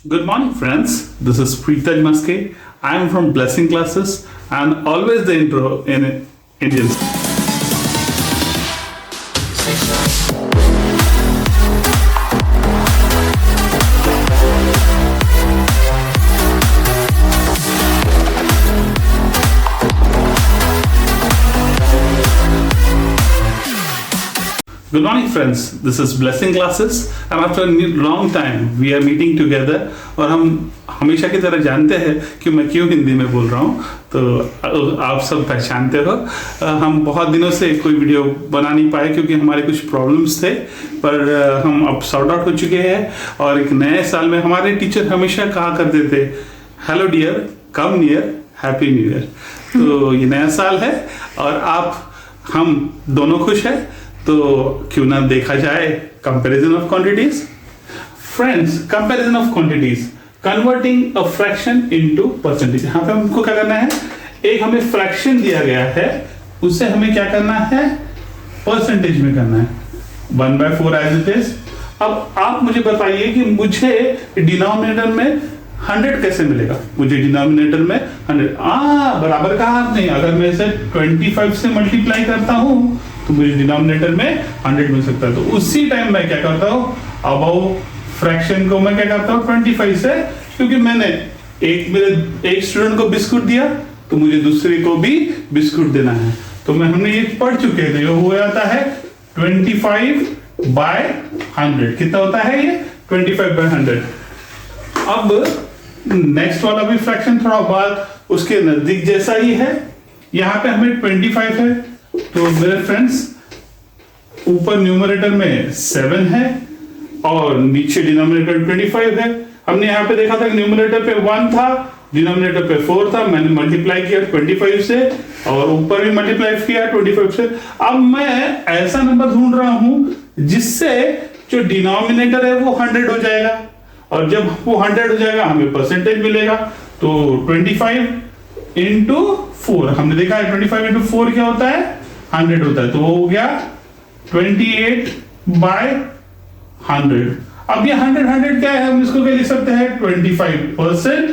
Good morning, friends. This is Preetaj Maske. I am from Blessing Classes and always the intro in Indian. Good morning, friends. This is Blessing Classes and after a long time we are meeting together और हम हमेशा की तरह जानते हैं कि मैं क्यों हिंदी में बोल रहा हूँ, तो आप सब पहचानते हो। हम बहुत दिनों से कोई वीडियो बना नहीं पाए क्योंकि हमारे कुछ प्रॉब्लम्स थे, पर हम अब सॉर्ट आउट हो चुके हैं। और एक नए साल में हमारे टीचर हमेशा कहा करते थे, hello dear, come near, happy new year. तो ये नया साल है और हम दोनों खुश हैं, तो क्यों ना देखा जाए comparison of quantities. Friends, comparison of quantities, converting a fraction into percentage. यहाँ पे हमको क्या करना है, एक हमें फ्रैक्शन दिया गया है, उससे हमें क्या करना है, परसेंटेज में करना है। 1/4 एज इट इज। अब आप मुझे बताइए कि मुझे डिनोमिनेटर में 100 कैसे मिलेगा। मुझे डिनोमिनेटर में 100 बराबर कहा आपने, अगर मैं इसे 25 से मल्टीप्लाई करता हूं तो मुझे डिनोमिनेटर में 100 मिल सकता है। तो उसी टाइम मैं क्या करता हूं, अबव फ्रैक्शन को मैं क्या करता हूं 25 से, क्योंकि मैंने एक स्टूडेंट को बिस्कुट दिया तो मुझे दूसरे को भी बिस्कुट देना है। तो हमने ये पढ़ चुके थे, हो जाता है 25/100। कितना होता है ये 25/100। अब नेक्स्ट वाला भी फ्रैक्शन थोड़ा बाद उसके नजदीक जैसा ही है। यहाँ पे हमें 25 है, तो मेरे फ्रेंड्स ऊपर न्यूमरेटर में 7 है और नीचे डिनोमिनेटर 25 है। हमने यहाँ पे देखा था कि न्यूमरेटर पे 1 था, डिनोमिनेटर पे 4 था। मैंने मल्टीप्लाई किया 25 से और ऊपर भी मल्टीप्लाई किया 25 से। अब मैं ऐसा नंबर ढूंढ रहा हूं जिससे जो डिनोमिनेटर है वो 100 हो जाएगा, और जब वो 100 हो जाएगा हमें परसेंटेज मिलेगा। तो 25 इंटू 4, हमने देखा है 25 इंटू 4 क्या होता है, 100 होता है। तो वो हो गया 28/100। अब ये 100 क्या है, हम इसको क्या लिख सकते हैं 25%,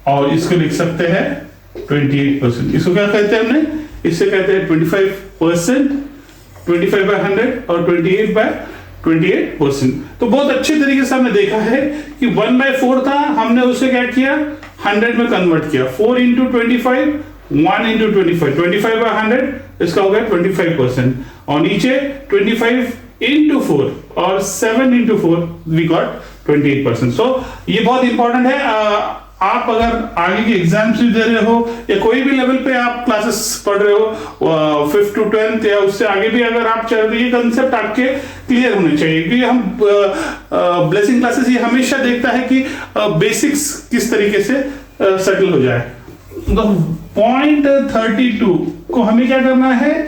और इसको लिख सकते हैं 28%। इसको क्या कहते हैं हमने, इससे कहते हैं 25%, 25/100 और 28/28%। तो बहुत अच्छे तरीके से हमने देखा है कि 1/4 था, हमने उसे क्या किया 100 में कन्वर्ट किया। 4 इंटू 25, 1 इंटू 25, 25/100, इसका हो गया 25%। और नीचे 25 इंटू 4 और 7 इंटू 4, वी गॉट 28%। सो ये बहुत इंपॉर्टेंट है। आप अगर आगे के एग्जाम्स भी दे रहे हो या कोई भी लेवल पे आप क्लासेस पढ़ रहे हो, 5th to 10th या उससे आगे भी अगर आप चल रहे, ये कंसेप्ट आपके क्लियर होने चाहिए। क्योंकि हम ब्लेसिंग क्लासेस ये हमेशा देखता है कि बेसिक्स किस तरीके से सेटल हो जाए। तो पॉइंट 32 को हमें क्या करना है,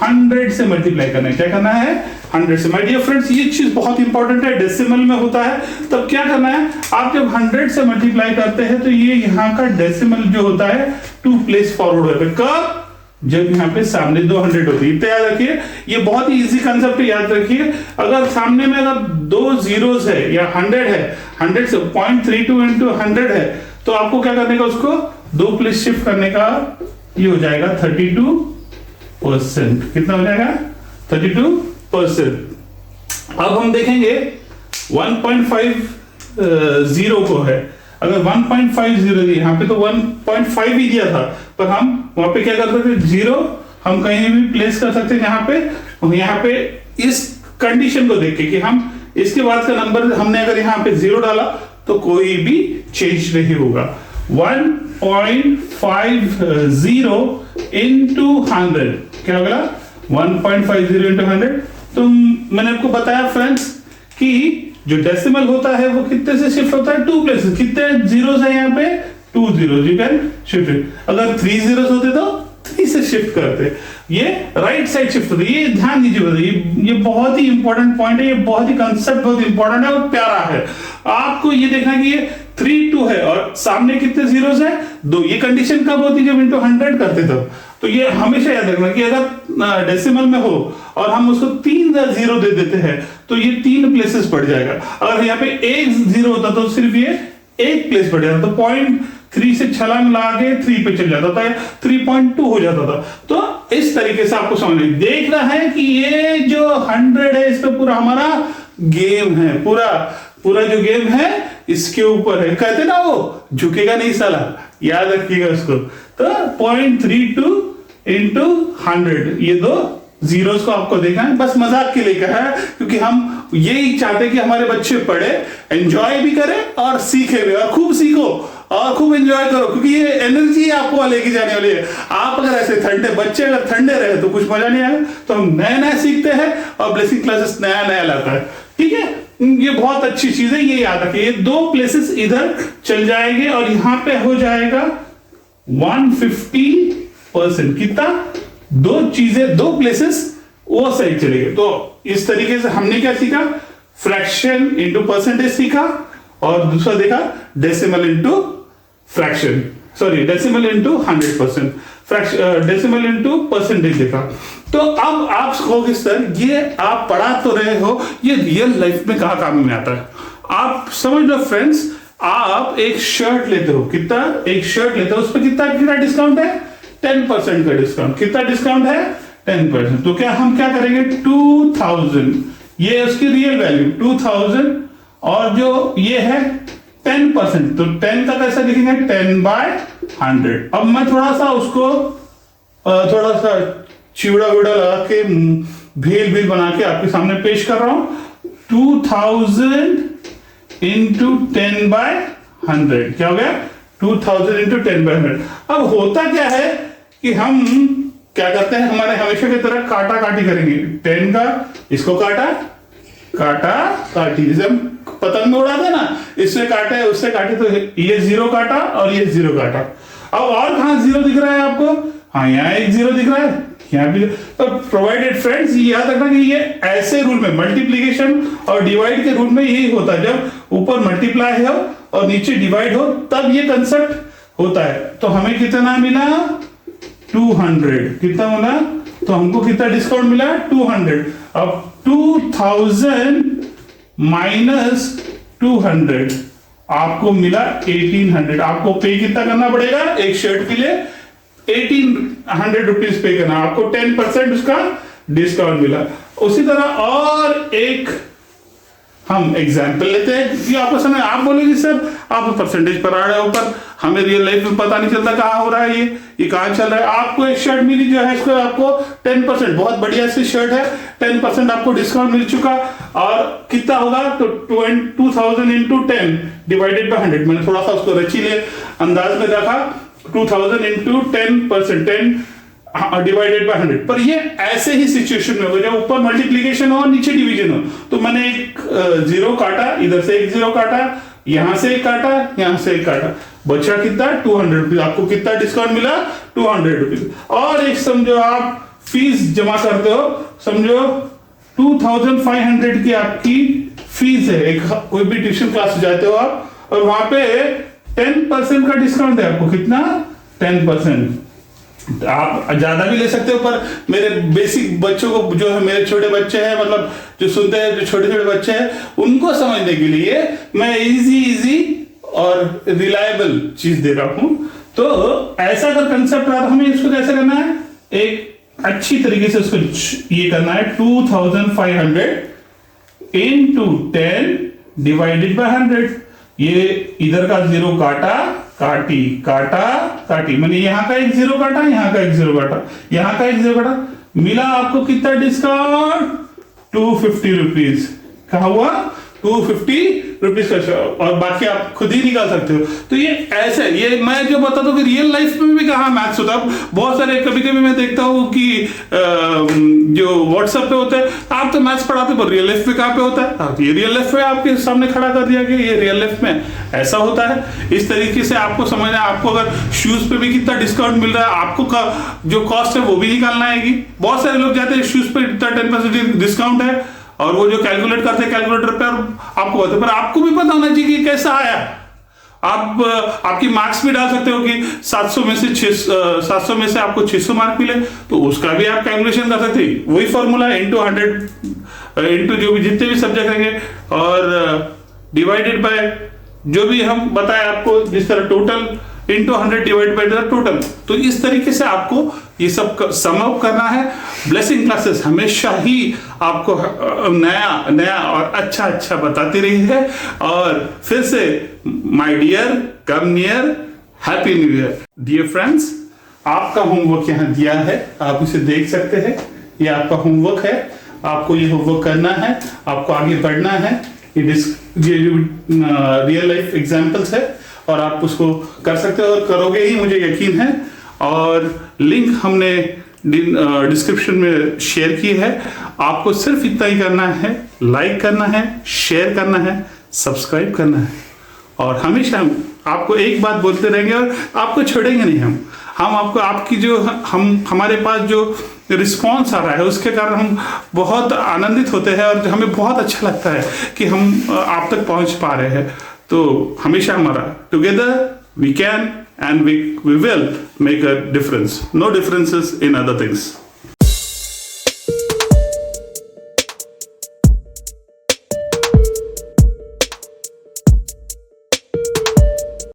100 से मल्टीप्लाई करना है। क्या करना है, 100 से। माय डियर फ्रेंड्स, ये चीज बहुत इंपॉर्टेंट है, डेसिमल में होता है। तब क्या करना है, आप जब 100 से मल्टीप्लाई करते हैं तो ये यहाँ का डेसिमल जो होता है 2 प्लेस फॉरवर्ड होता है। कब, जब यहाँ पे सामने 200 होती है। याद रखिए, ये बहुत ही इजी कंसेप्ट है, याद रखिए। अगर सामने में अगर 2 जीरोस है या 100 है, 100 से 0.32 इंटू 100 है, तो आपको क्या करने का, उसको 2 प्लेस शिफ्ट करने का, ये हो जाएगा 32%। कितना हो जाएगा 32%। अब हम देखेंगे 1.50 को है, अगर 1.50 यहाँ पे तो 1.5 ही दिया था, पर हम वहां पे क्या कर सकते हैं, 0 हम कहीं भी प्लेस कर सकते हैं। यहाँ पे इस कंडीशन को देख के कि हम इसके बाद का नंबर हमने अगर यहाँ पे 0 डाला तो कोई भी चेंज नहीं होगा। 1.50 इंटू 100 क्या होगा, 1.50 इंटू 100। तो मैंने आपको बताया फ्रेंड्स कि जो डेसिमल होता है वो कितने से शिफ्ट होता है, 2 प्लेसेस। कितने जीरोस है यहाँ पे, 2 zeros, you can shift it. अगर 3 zeros होते तो 3 से शिफ्ट करते, ये राइट साइड शिफ्ट होती है। ये ध्यान दीजिए, ये बहुत ही इंपॉर्टेंट पॉइंट है, ये बहुत ही कंसेप्ट बहुत इंपॉर्टेंट है और प्यारा है। आपको ये देखना कि ये 3 2 है और सामने कितने जीरोस है, 2। ये कंडीशन कब होती है, जब इंटू 100 करते तब। तो ये हमेशा याद रखना कि अगर डेसिमल में हो और हम उसको 3 जीरो दे देते हैं तो ये 3 प्लेसेस बढ़ जाएगा। अगर यहाँ पे 1 जीरो होता तो सिर्फ ये 1 प्लेस बढ़ जाता, तो 0.3 से छलांग लगा के 3 पे चल जाता था, 3.2 हो जाता था। तो इस तरीके से आपको समझ में देख रहा है कि ये जो 100 है इस पे पूरा हमारा गेम है, पूरा जो गेम है इसके ऊपर है। कहते ना वो झुकेगा नहीं साला, याद रखिएगा उसको। तो 0.32 इंटू 100, ये 2 जीरोस को आपको देखा है, बस मजाक के लिए कहा है, क्योंकि हम यही चाहते हैं कि हमारे बच्चे पढ़े, एंजॉय भी करें और सीखे भी, और खूब सीखो और खूब एंजॉय करो, क्योंकि ये एनर्जी आपको लेके जाने वाली है। आप अगर ऐसे ठंडे बच्चे अगर ठंडे रहे तो कुछ मजा नहीं आएगा। तो हम नया नया सीखते हैं और ब्लेसिंग क्लासेस नया नया लाता है, ठीक है। ये बहुत अच्छी चीज है, ये याद रखिए। ये 2 प्लेसेस इधर चल जाएंगे और यहां पे हो जाएगा 150%। कितना? 2 प्लेसेस वो साइड चलेंगे। तो इस तरीके से हमने क्या सीखा? फ्रैक्शन इंटू परसेंटेज सीखा, और दूसरा देखा decimal into fraction, sorry decimal into 100%, decimal into percentage देखा। तो अब आप कहोगे सर ये आप पढ़ा तो रहे हो, ये रियल लाइफ में कहां काम में आता है? आप समझ लो फ्रेंड्स, आप एक शर्ट लेते हो, कितना? एक शर्ट लेते हो, उस पर कितना डिस्काउंट है? 10% का डिस्काउंट। कितना डिस्काउंट है? 10%। तो क्या हम क्या करेंगे? 2000, ये उसकी रियल वैल्यू 2000, और जो ये है 10%, तो 10 का कैसा लिखेंगे? 10/100। अब मैं थोड़ा सा उसको थोड़ा सा चिवड़ा विड़ा लगा के भेल बना के आपके सामने पेश कर रहा हूं। 2000 इंटू 10/100 क्या हो गया? 2000 इंटू 10/100। अब होता क्या है कि हम क्या करते हैं, हमारे हमेशा की तरह काटा काटी करेंगे। 10 का इसको काटा काटी, जैसे हम पतंग में उड़ाते ना, इससे काटे उससे काटे, तो ये 0 काटा और ये 0 काटा। अब और कहां 0 दिख रहा है आपको? हाँ, यहाँ एक 0 दिख रहा है, यहाँ भी। तो प्रोवाइडेड फ्रेंड्स, याद रखना कि ये ऐसे रूल में, मल्टीप्लीकेशन और डिवाइड के रूल में यही होता है। जब ऊपर मल्टीप्लाई हो और नीचे डिवाइड हो तब ये कंसेप्ट होता है। तो हमें कितना मिला? 200। कितना मिला? तो हमको कितना डिस्काउंट मिला? 200। अब 2000 माइनस 200 आपको मिला 1800। आपको पे कितना करना पड़ेगा? एक शर्ट के लिए 1800 रुपीज पे करना, आपको 10% उसका डिस्काउंट मिला। उसी तरह और एक हम एग्जाम्पल लेते हैं कि आपको समझ, आप बोलेंगे सर आप परसेंटेज पर आ रहे हो, पर हमें रियल लाइफ में पता नहीं चलता कहाँ हो रहा है, ये कहाँ चल रहा है। आपको एक शर्ट मिली जो है, इसको आपको 10%, बहुत बढ़िया सी शर्ट है, 10% आपको डिस्काउंट मिल चुका, और कितना होगा? तो 2000 इंटू 10 डिवाइडेड बाय 100। मैंने थोड़ा सा उसको रचीले अंदाज में रखा, 2000 इंटू 10%, 10 डिवाइडेड बाय 100। पर ये ऐसे ही सिचुएशन में होगा जब ऊपर मल्टीप्लीकेशन हो और नीचे डिवीजन हो। तो मैंने एक 0 काटा, इधर से एक 0 काटा, यहां से एक काटा, यहां से एक काटा, बचा कितना? 200 रुपीज। आपको कितना डिस्काउंट मिला? 200 रुपीज। और एक समझो आप फीस जमा करते हो, समझो 2500 की आपकी फीस है, एक कोई भी ट्यूशन क्लास जाते हो आप, और वहां पे 10% का डिस्काउंट है आपको। कितना? 10%। आप ज्यादा भी ले सकते हो, पर मेरे बेसिक बच्चों को, जो है मेरे छोटे बच्चे हैं, मतलब जो सुनते हैं, जो छोटे छोटे बच्चे हैं, उनको समझने के लिए मैं इजी और रिलायबल चीज दे रहा हूं। तो ऐसा अगर कंसेप्ट रहा तो हमें इसको कैसे करना है? एक अच्छी तरीके से उसको ये करना है, 2500 इंटू 10 डिवाइडेड बाय 100। ये इधर का 0 काटी, मैंने यहां का एक 0 काटा, यहां का एक 0 काटा, यहां का एक 0 काटा, मिला आपको कितना डिस्काउंट? 250 रुपीज। कहा हुआ? 250 रुपीज का, और बाकी आप खुद ही निकाल सकते हो। तो ये ऐसे, ये मैं जो बताता हूँ कि रियल लाइफ में भी कहाँ मैथ्स होता है। बहुत सारे कभी कभी मैं देखता हूँ कि जो व्हाट्सएप पे होते हैं, आप तो मैथ्स पढ़ाते हो, रियल लाइफ में कहाँ पे होता है? ये रियल लाइफ में आपके सामने खड़ा कर दिया कि ये रियल लाइफ में ऐसा होता है। इस तरीके से आपको समझना है। आपको अगर शूज पे भी कितना डिस्काउंट मिल रहा है, आपको जो कॉस्ट है वो भी निकालना आएगी। बहुत सारे लोग जाते हैं शूज पे इतना 10% डिस्काउंट है, और वो जो कैलकुलेट करते हैं कैलकुलेटर पे, आपको बताते, पर आपको भी पता होना चाहिए कि कैसा आया। आप आपकी मार्क्स भी डाल सकते हो कि 700 में से आपको 600 मार्क मिले, तो उसका भी आप कैलकुलेशन कर सकते हैं। वही फॉर्मूला इंटू 100 इंटू जो भी जितने भी सब्जेक्ट रहेंगे और डिवाइडेड बाय जो भी हम बताए आपको, जिस तरह total into 100 divide by the total. तो इस तरीके से आपको ये सब सम अप करना है। ब्लेसिंग क्लासेस हमेशा ही आपको नया नया और अच्छा अच्छा बताती रही है। और फिर से my dear, come near, happy new year. Dear friends, आपका होमवर्क यहाँ दिया है, आप इसे देख सकते हैं। ये आपका होमवर्क है, आपको ये होमवर्क करना है, आपको आगे बढ़ना है। ये रियल लाइफ एग्जाम्पल्स है और आप उसको कर सकते हो और करोगे ही, मुझे यकीन है। और लिंक हमने डिस्क्रिप्शन में शेयर की है। आपको सिर्फ इतना ही करना है, लाइक करना है, शेयर करना है, सब्सक्राइब करना है। और हमेशा हम आपको एक बात बोलते रहेंगे और आपको छोड़ेंगे नहीं। हम आपको आपकी जो हमारे पास जो रिस्पॉन्स आ रहा है उसके कारण हम बहुत आनंदित होते हैं और हमें बहुत अच्छा लगता है कि हम आप तक पहुंच पा रहे हैं। तो हमेशा हमारा together we can and we will make a difference. No differences in other things.